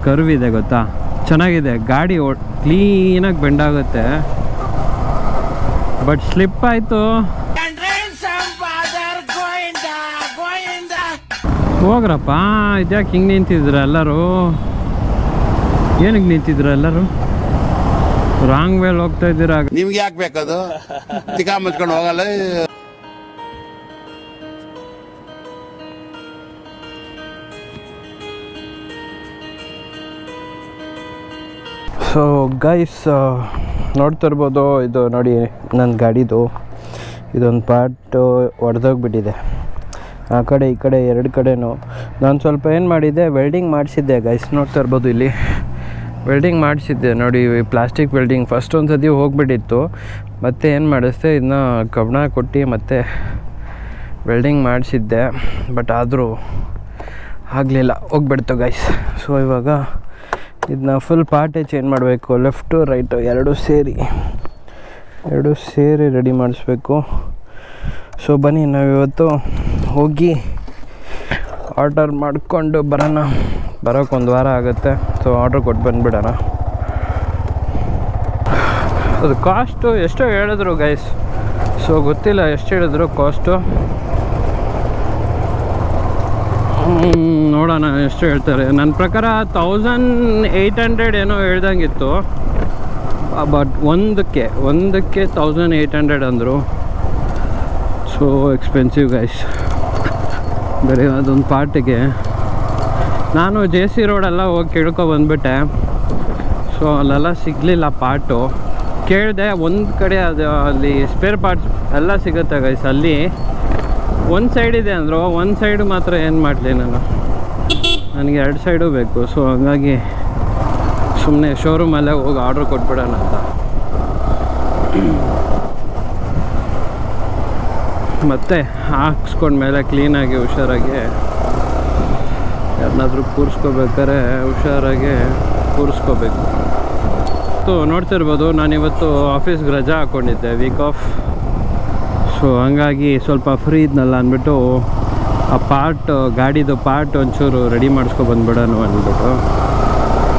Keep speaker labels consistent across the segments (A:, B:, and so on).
A: Curve ಇದೆ ಗೊತ್ತಾ, ಚೆನ್ನಾಗಿದೆ. ಗಾಡಿ ಕ್ಲೀನಾಗಿ ಬೆಂಡಾಗುತ್ತೆ. ಬಟ್ ಸ್ಲಿಪ್ ಆಯಿತು. ಹೋಗ್ರಪ್ಪ, ಇದ್ಯಾಕೆ ಹಿಂಗೆ ನಿಂತಿದ್ರ ಎಲ್ಲರೂ? ಏನಕ್ಕೆ ನಿಂತಿದ್ರ ಎಲ್ಲರೂ? ರಾಂಗ್ ವೇಲ್ ಹೋಗ್ತಾ ಇದ್ದೀರಾ.
B: ನಿಮ್ಗೆ ಯಾಕೆ ಬೇಕದು? ತಿಕಾ ಮುಚ್ಕೊಂಡು ಹೋಗಲ್ಲ.
A: ಸೊ ಗೈಸ್, ನೋಡ್ತಿರ್ಬೋದು, ಇದು ನೋಡಿ ನನ್ನ ಗಾಡಿದು ಇದೊಂದು ಪಾರ್ಟು ಒಡೆದೋಗ್ಬಿಟ್ಟಿದೆ. ಆ ಕಡೆ ಈ ಕಡೆ ಎರಡು ಕಡೆನೂ ನಾನು ಸ್ವಲ್ಪ ಏನು ಮಾಡಿದ್ದೆ, ವೆಲ್ಡಿಂಗ್ ಮಾಡಿಸಿದ್ದೆ ಗೈಸ್. ನೋಡ್ತಾ ಇರ್ಬೋದು, ಇಲ್ಲಿ ವೆಲ್ಡಿಂಗ್ ಮಾಡಿಸಿದ್ದೆ ನೋಡಿ, ಪ್ಲಾಸ್ಟಿಕ್ ವೆಲ್ಡಿಂಗ್. ಫಸ್ಟ್ ಒಂದು ಸತಿ ಹೋಗ್ಬಿಟ್ಟಿತ್ತು, ಮತ್ತೆ ಏನು ಮಾಡಿಸ್ದೆ, ಇದನ್ನ ಕಬ್ಬಣ ಕೊಟ್ಟು ಮತ್ತೆ ವೆಲ್ಡಿಂಗ್ ಮಾಡಿಸಿದ್ದೆ. ಬಟ್ ಆದರೂ ಆಗಲಿಲ್ಲ, ಹೋಗ್ಬಿಡ್ತು ಗೈಸ್. ಸೊ ಇವಾಗ ಇದನ್ನ ಫುಲ್ ಪಾರ್ಟೇ ಚೇಂಜ್ ಮಾಡಬೇಕು, ಲೆಫ್ಟು ರೈಟು ಎರಡೂ ಸೇರಿ ರೆಡಿ ಮಾಡಿಸ್ಬೇಕು. ಸೊ ಬನ್ನಿ, ನಾವಿವತ್ತು ಹೋಗಿ ಆರ್ಡರ್ ಮಾಡಿಕೊಂಡು ಬರೋಕ್ಕೆ ಒಂದು ವಾರ ಆಗುತ್ತೆ. ಸೊ ಆರ್ಡ್ರ್ ಕೊಟ್ಟು ಬಂದುಬಿಡೋಣ. ಅದು ಕಾಸ್ಟು ಎಷ್ಟೋ ಹೇಳಿದ್ರು ಗೈಸ್. ಸೊ ಗೊತ್ತಿಲ್ಲ ಎಷ್ಟು ಹೇಳಿದ್ರು ಕಾಸ್ಟು. ನೋಡೋಣ ಎಷ್ಟು ಹೇಳ್ತಾರೆ. ನನ್ನ ಪ್ರಕಾರ 1800 ಏನೋ ಹೇಳ್ದಂಗಿತ್ತು. ಬಟ್ ಒಂದಕ್ಕೆ 1800 ಅಂದರು. So expensive guys. ಬರೀ ಅದೊಂದು ಪಾರ್ಟಿಗೆ ನಾನು JC ರೋಡೆಲ್ಲ ಹೋಗಿ ಕೇಳ್ಕೊಬಂದ್ಬಿಟ್ಟೆ. ಸೊ ಅಲ್ಲೆಲ್ಲ ಸಿಗಲಿಲ್ಲ ಪಾರ್ಟು. ಕೇಳಿದೆ ಒಂದು ಕಡೆ, ಅದು ಅಲ್ಲಿ ಸ್ಪೇರ್ ಪಾರ್ಟ್ಸ್ ಎಲ್ಲ ಸಿಗುತ್ತೆ ಗೈಸ್. ಅಲ್ಲಿ ಒಂದು ಸೈಡ್ ಇದೆ ಅಂದರು, ಒಂದು ಸೈಡು ಮಾತ್ರ ಏನು ಮಾಡಲಿ ನಾನು, ನನಗೆ 2 ಸೈಡು ಬೇಕು. ಸೊ ಹಾಗಾಗಿ ಸುಮ್ಮನೆ ಶೋರೂಮಲ್ಲೇ ಹೋಗಿ ಆರ್ಡ್ರ್ ಕೊಟ್ಬಿಡೋಣ ಅಂತ. ಮತ್ತು ಹಾಕ್ಸ್ಕೊಂಡ್ಮೇಲೆ ಕ್ಲೀನಾಗಿ ಹುಷಾರಾಗಿ ಯಾರನ್ನಾದ್ರೂ ಕೂರಿಸ್ಕೋಬೇಕಾದ್ರೆ ಹುಷಾರಾಗಿ ಕೂರಿಸ್ಕೋಬೇಕು. ನೋಡ್ತಿರ್ಬೋದು, ನಾನಿವತ್ತು ಆಫೀಸ್ಗೆ ರಜಾ ಹಾಕ್ಕೊಂಡಿದ್ದೆ, ವೀಕ್ ಆಫ್. ಸೊ ಹಂಗಾಗಿ ಸ್ವಲ್ಪ ಫ್ರೀ ಇದ್ನಲ್ಲ ಅಂದ್ಬಿಟ್ಟು ಆ ಗಾಡಿದು ಪಾರ್ಟ್ ಒಂಚೂರು ರೆಡಿ ಮಾಡಿಸ್ಕೊಬಂದ್ಬಿಡೋಣ ಅಂದ್ಬಿಟ್ಟು.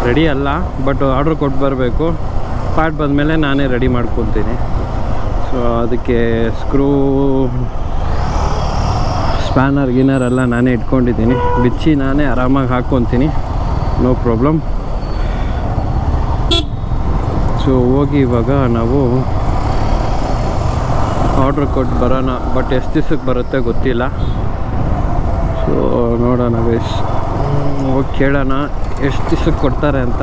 A: ರೆಡಿ ಅಲ್ಲ, ಬಟ್ ಆರ್ಡ್ರ್ ಕೊಟ್ಟು ಬರಬೇಕು. ಪಾರ್ಟ್ ಬಂದಮೇಲೆ ನಾನೇ ರೆಡಿ ಮಾಡ್ಕೊತೀನಿ. ಸೊ ಅದಕ್ಕೆ ಸ್ಕ್ರೂ, ಸ್ಪ್ಯಾನರ್ ಎಲ್ಲ ನಾನೇ ಇಟ್ಕೊಂಡಿದ್ದೀನಿ. ಬಿಚ್ಚಿ ನಾನೇ ಆರಾಮಾಗಿ ಹಾಕ್ಕೊತೀನಿ, ನೋ ಪ್ರಾಬ್ಲಮ್. ಸೊ ಹೋಗಿ ಇವಾಗ ನಾವು ಆರ್ಡ್ರ್ ಕೊಟ್ಟು ಬರೋಣ. ಬಟ್ ಎಷ್ಟು ದಿವ್ಸಕ್ಕೆ ಬರುತ್ತೆ ಗೊತ್ತಿಲ್ಲ. ಸೊ ನೋಡೋಣ ಗೈಸ್, ಹೋಗಿ ಕೇಳೋಣ ಎಷ್ಟು ದಿವ್ಸಕ್ಕೆ ಕೊಡ್ತಾರೆ ಅಂತ.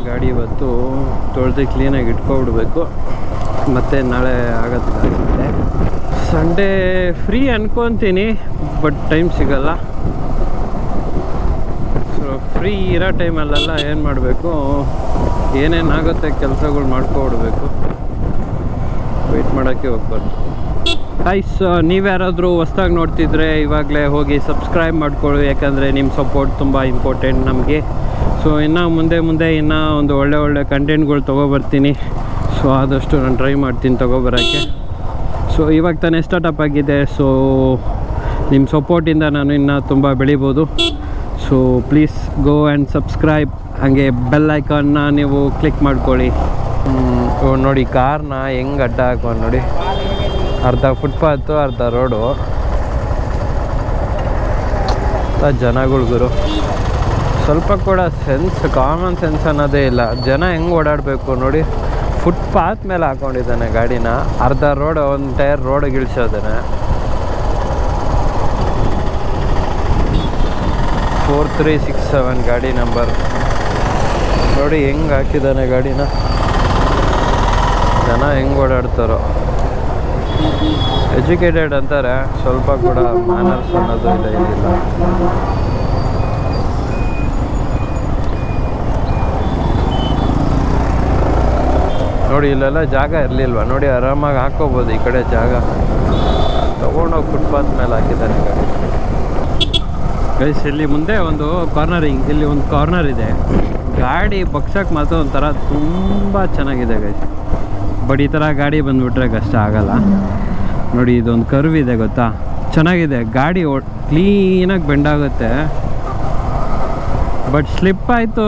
A: ಗಾಡಿ ಇವತ್ತು ತೊಳೆದು ಕ್ಲೀನಾಗಿ ಇಟ್ಕೊಬಿಡ್ಬೇಕು. ಮತ್ತು ನಾಳೆ ಆಗುತ್ತೆ. ಸಂಡೇ ಫ್ರೀ ಅನ್ಕೊತೀನಿ, ಬಟ್ ಟೈಮ್ ಸಿಗಲ್ಲ. ಸೊ ಫ್ರೀ ಇರೋ ಟೈಮಲ್ಲೆಲ್ಲ ಏನು ಮಾಡಬೇಕು, ಏನೇನಾಗುತ್ತೆ ಕೆಲಸಗಳು ಮಾಡ್ಕೊಬಿಡ್ಬೇಕು. ವೆಯ್ಟ್ ಮಾಡೋಕ್ಕೆ ಹೋಗ್ಬಾರ್ದು ಗೈಸ್. ನೀವ್ಯಾರಾದರೂ ಹೊಸ್ದಾಗಿ ನೋಡ್ತಿದ್ರೆ ಇವಾಗಲೇ ಹೋಗಿ ಸಬ್ಸ್ಕ್ರೈಬ್ ಮಾಡ್ಕೊಳ್ಳಿ, ಯಾಕಂದರೆ ನಿಮ್ಮ ಸಪೋರ್ಟ್ ತುಂಬ ಇಂಪಾರ್ಟೆಂಟ್ ನಮಗೆ. ಸೊ ಇನ್ನೂ ಮುಂದೆ ಇನ್ನೂ ಒಂದು ಒಳ್ಳೆ ಕಂಟೆಂಟ್ಗಳು ತೊಗೊಬರ್ತೀನಿ. ಸೊ ಆದಷ್ಟು ನಾನು ಟ್ರೈ ಮಾಡ್ತೀನಿ ತೊಗೊಬರೋಕ್ಕೆ. ಸೊ ಇವಾಗ ತಾನೇ ಸ್ಟಾರ್ಟಪ್ ಆಗಿದೆ. ಸೊ ನಿಮ್ಮ ಸಪೋರ್ಟಿಂದ ನಾನು ಇನ್ನೂ ತುಂಬ ಬೆಳಿಬೋದು. So please go and subscribe. ಹಾಗೆ ಬೆಲ್ ಐಕಾನ್ನ ನೀವು ಕ್ಲಿಕ್ ಮಾಡ್ಕೊಳ್ಳಿ. ನೋಡಿ ಕಾರ್ನ ಹೆಂಗೆ ಅಡ್ಡ ಹಾಕೊಂಡು ನೋಡಿ, ಅರ್ಧ ಫುಟ್ಪಾತು ಅರ್ಧ ರೋಡು. ಜನಗಳು ಸ್ವಲ್ಪ ಕೂಡ ಕಾಮನ್ ಸೆನ್ಸ್ ಅನ್ನೋದೇ ಇಲ್ಲ. ಜನ ಹೆಂಗೆ ಓಡಾಡಬೇಕು ನೋಡಿ, ಫುಟ್ಪಾತ್ ಮೇಲೆ ಹಾಕೊಂಡಿದ್ದಾನೆ ಗಾಡಿನ, ಅರ್ಧ ರೋಡ್ ಒಂದು ಟೈರ್ ರೋಡಿಗೆ ಇಳಿಸೋದಾನೆ. 4367 ಗಾಡಿ ನಂಬರ್ ನೋಡಿ, ಹೆಂಗೆ ಹಾಕಿದ್ದಾನೆ ಗಾಡಿನ. ಜನ ಹೆಂಗೆ ಓಡಾಡ್ತಾರೋ. ಎಜುಕೇಟೆಡ್ ಅಂತಾರೆ, ಸ್ವಲ್ಪ ಕೂಡ ಮ್ಯಾನರ್ಸ್ ಅನ್ನೋದು ಇದಿಲ್ಲ. ನೋಡಿ ಇಲ್ಲೆಲ್ಲ ಜಾಗ ಇರಲಿಲ್ವ ನೋಡಿ, ಆರಾಮಾಗಿ ಹಾಕೋಬೋದು. ಈ ಕಡೆ ಜಾಗ ತೊಗೊಂಡೋಗಿ ಫುಟ್ಪಾತ್ ಮೇಲೆ ಹಾಕಿದ್ದಾನೆ ಗಾಡಿ. ಗೈಸ್, ಇಲ್ಲಿ ಮುಂದೆ ಒಂದು ಇಲ್ಲಿ ಒಂದು ಕಾರ್ನರ್ ಇದೆ. ಗಾಡಿ ಬಗ್ಸಕ್ಕೆ ಮಾತ್ರ ಒಂಥರ ತುಂಬ ಚೆನ್ನಾಗಿದೆ ಗೈಸ್. ಬಟ್ ಈ ಥರ ಗಾಡಿ ಬಂದುಬಿಟ್ರೆ ಕಷ್ಟ ಆಗಲ್ಲ. ನೋಡಿ ಇದೊಂದು ಕರ್ವ್ ಇದೆ ಗೊತ್ತಾ, ಚೆನ್ನಾಗಿದೆ. ಗಾಡಿ ಕ್ಲೀನಾಗಿ ಬೆಂಡಾಗುತ್ತೆ. ಬಟ್ ಸ್ಲಿಪ್ ಆಯಿತು.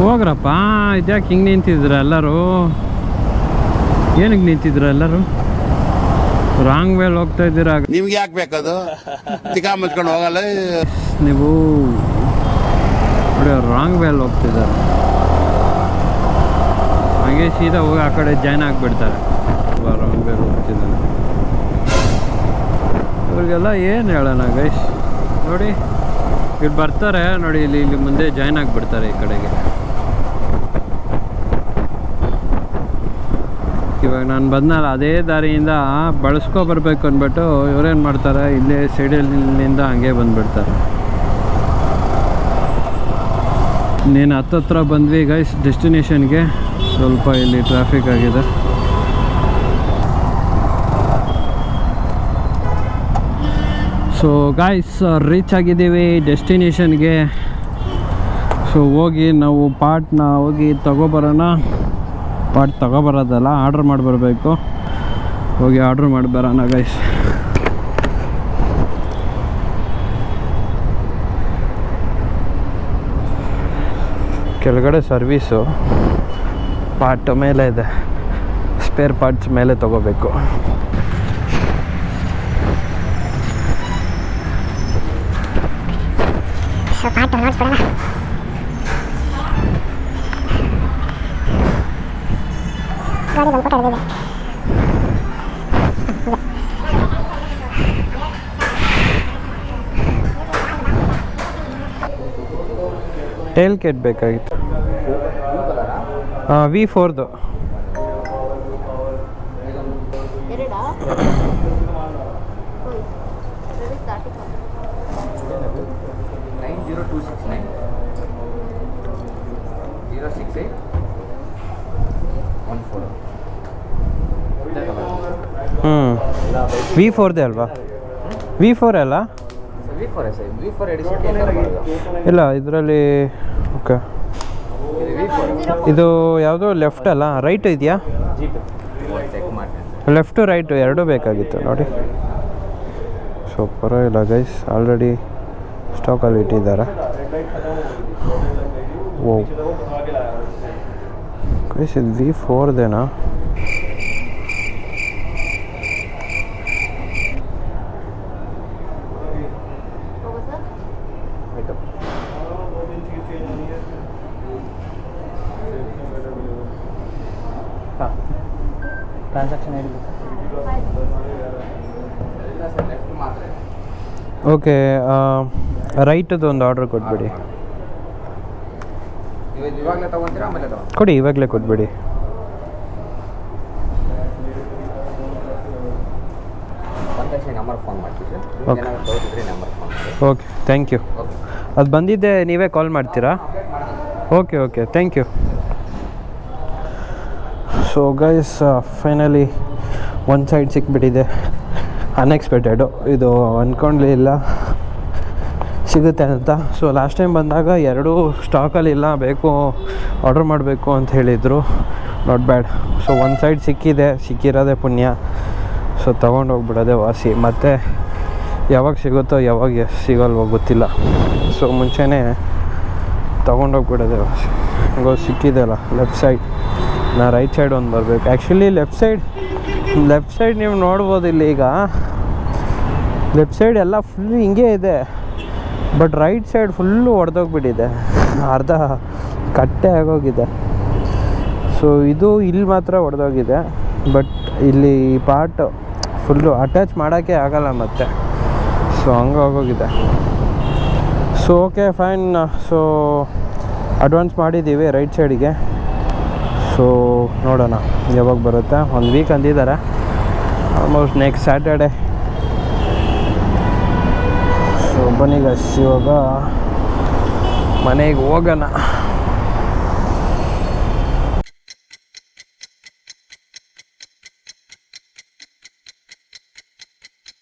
A: ಹೋಗ್ರಪ್ಪ, ಇದ್ಯಾಕೆ ಹಿಂಗೆ ನಿಂತಿದ್ರ ಎಲ್ಲರೂ? ಏನಕ್ಕೆ ನಿಂತಿದ್ರ ಎಲ್ಲರೂ? ರಾಂಗ್ ವೇಲ್ ಹೋಗ್ತಾ ಇದ್ದೀರಾ.
B: ನಿಮ್ಗೆ ಯಾಕೆ ಬೇಕದು? ತಿಕಾ ಮುಚ್ಕೊಂಡು ಹೋಗಲ್ಲ
A: ನೀವು ನೋಡಿ, ರಾಂಗ್ ವೇಲ್ ಹೋಗ್ತಿದ್ದಾರೆ. ಹಾಗೆ ಸೀದಾ ಹೋಗಿ ಆ ಕಡೆ ಜಾಯ್ನ್ ಆಗಿಬಿಡ್ತಾರೆ. ರಾಂಗ್ ವೇಲ್ ಹೋಗ್ತಿದ್ದಾರೆ. ಇವ್ರಿಗೆಲ್ಲ ಏನು ಹೇಳೋಣ ಗೈಸ್? ನೋಡಿ ಇಲ್ಲಿ ಬರ್ತಾರೆ ನೋಡಿ, ಇಲ್ಲಿ ಮುಂದೆ ಜಾಯ್ನ್ ಆಗಿಬಿಡ್ತಾರೆ ಈ ಕಡೆಗೆ. ಇವಾಗ ನಾನು ಬಂದಲ್ಲ ಅದೇ ದಾರಿಯಿಂದ ಬಳಸ್ಕೊಬರ್ಬೇಕು ಅಂದ್ಬಿಟ್ಟು ಇವರೇನು ಮಾಡ್ತಾರೆ, ಇಲ್ಲೇ ಸೈಡಲ್ಲಿಂದ ಹಂಗೆ ಬಂದುಬಿಡ್ತಾರೆ. ಇನ್ನೇನು ಹತ್ತತ್ರ ಬಂದ್ವಿ ಗೈಸ್ ಡೆಸ್ಟಿನೇಷನ್ಗೆ. ಸ್ವಲ್ಪ ಇಲ್ಲಿ ಟ್ರಾಫಿಕ್ ಆಗಿದೆ. ಸೊ ಗಾಯ್ಸ್, ರೀಚ್ ಆಗಿದ್ದೀವಿ ಡೆಸ್ಟಿನೇಷನ್ಗೆ. ಸೊ ಹೋಗಿ ನಾವು ಪಾರ್ಟ್ನ ಹೋಗಿ ತಗೊಬರೋಣ. ಪಾರ್ಟ್ ತಗೊಬರೋದಲ್ಲ, ಆರ್ಡ್ರ್ ಮಾಡಿ ಬರಬೇಕು. ಹೋಗಿ ಆರ್ಡ್ರ್ ಮಾಡಿ ಬರೋಣ ಗೈಸ್. ಕೆಳಗಡೆ ಸರ್ವೀಸು ಪಾರ್ಟ್ ಮೇಲೆ ಇದೆ, ಸ್ಪೇರ್ ಪಾರ್ಟ್ಸ್ ಮೇಲೆ ತಗೋಬೇಕು. ಟೇಲ್ ಕೆಟ್ ಬೇಕಾಗಿತ್ತು. V4ದು. V4ದೇ ಅಲ್ವಾ? V4 ಅಲ್ಲ? ಇಲ್ಲ ಇದರಲ್ಲಿ. ಓಕೆ, ಇದು ಯಾವುದು ಲೆಫ್ಟ್ ಅಲ್ಲ, ರೈಟ್ ಇದೆಯಾ? ಲೆಫ್ಟು ರೈಟು ಎರಡೂ ಬೇಕಾಗಿತ್ತು ನೋಡಿ. ಸೊ ಪರವಾಗಿಲ್ಲ ಗೈಸ್, ಆಲ್ರೆಡಿ ಸ್ಟಾಕಲ್ಲಿ ಇಟ್ಟಿದ್ದಾರೆ. ಓ ಗೈಸ್, ಇದು V4ದೇನಾ? ಓಕೆ, ರೈಟದು ಒಂದು ಆರ್ಡ್ರ್ ಕೊಟ್ಬಿಡಿ. ಕೊಡಿ, ಇವಾಗಲೇ ಕೊಟ್ಬಿಡಿ. Okay, thank you. ಅದು ಬಂದಿದ್ದೆ, ನೀವೇ ಕಾಲ್ ಮಾಡ್ತೀರಾ? Okay okay, thank you. So so guys finally ಒಂದು ಸೈಡ್ ಸಿಕ್ಬಿಟ್ಟಿದೆ. ಅನ್ಎಕ್ಸ್ಪೆಕ್ಟೆಡು, ಇದು ಅಂದ್ಕೊಂಡ್ಲಿಲ್ಲ ಸಿಗುತ್ತೆ ಅಂತ. ಸೊ ಲಾಸ್ಟ್ ಟೈಮ್ ಬಂದಾಗ ಎರಡೂ ಸ್ಟಾಕಲ್ಲಿಲ್ಲ, ಬೇಕು ಆರ್ಡ್ರ್ ಮಾಡಬೇಕು ಅಂತ ಹೇಳಿದರು. Not bad. ಸೊ ಒಂದು ಸೈಡ್ ಸಿಕ್ಕಿರೋದೇ ಪುಣ್ಯ. ಸೊ ತೊಗೊಂಡೋಗ್ಬಿಡೋದೆ ವಾಸಿ. ಮತ್ತು ಯಾವಾಗ ಸಿಗುತ್ತೋ ಯಾವಾಗ ಸಿಗೋಲ್ವೋ ಗೊತ್ತಿಲ್ಲ. ಸೊ ಮುಂಚೆನೇ ತೊಗೊಂಡೋಗ್ಬಿಡೋದೆ ವಾಸಿ. ಹಂಗೋ ಸಿಕ್ಕಿದೆ ಅಲ್ಲ ಲೆಫ್ಟ್ ಸೈಡ್. ನಾ ರೈಟ್ ಸೈಡ್ ಒಂದು ಬರಬೇಕು. ಆ್ಯಕ್ಚುಲಿ ಲೆಫ್ಟ್ ಸೈಡ್ ನೀವು ನೋಡ್ಬೋದು ಇಲ್ಲಿ. ಈಗ ಲೆಫ್ಟ್ ಸೈಡ್ ಎಲ್ಲ ಫುಲ್ ಹಿಂಗೆ ಇದೆ, ಬಟ್ ರೈಟ್ ಸೈಡ್ ಫುಲ್ಲು ಹೊಡೆದೋಗ್ಬಿಟ್ಟಿದೆ, ಅರ್ಧ ಕಟ್ಟೆ ಆಗೋಗಿದೆ. ಸೊ ಇದು ಇಲ್ಲಿ ಮಾತ್ರ ಹೊಡೆದೋಗಿದೆ, ಬಟ್ ಇಲ್ಲಿ ಪಾರ್ಟ್ ಫುಲ್ಲು ಅಟ್ಯಾಚ್ ಮಾಡೋಕ್ಕೆ ಆಗಲ್ಲ ಮತ್ತೆ. ಸೊ ಹಂಗೆ ಆಗೋಗಿದೆ. So okay fine. So advance ಮಾಡಿದ್ದೀವಿ ರೈಟ್ ಸೈಡಿಗೆ. ಸೊ ನೋಡೋಣ ಯಾವಾಗ ಬರುತ್ತೆ. 1 ವೀಕ್ ಅಂದಿದ್ದಾರೆ, ಆಲ್ಮೋಸ್ಟ್ ನೆಕ್ಸ್ಟ್ ಸ್ಯಾಟರ್ಡೆ. ಸೊ ಬನ್ನಿ ಗೈಸ್, ಇವಾಗ ಮನೆಗೆ ಹೋಗೋಣ.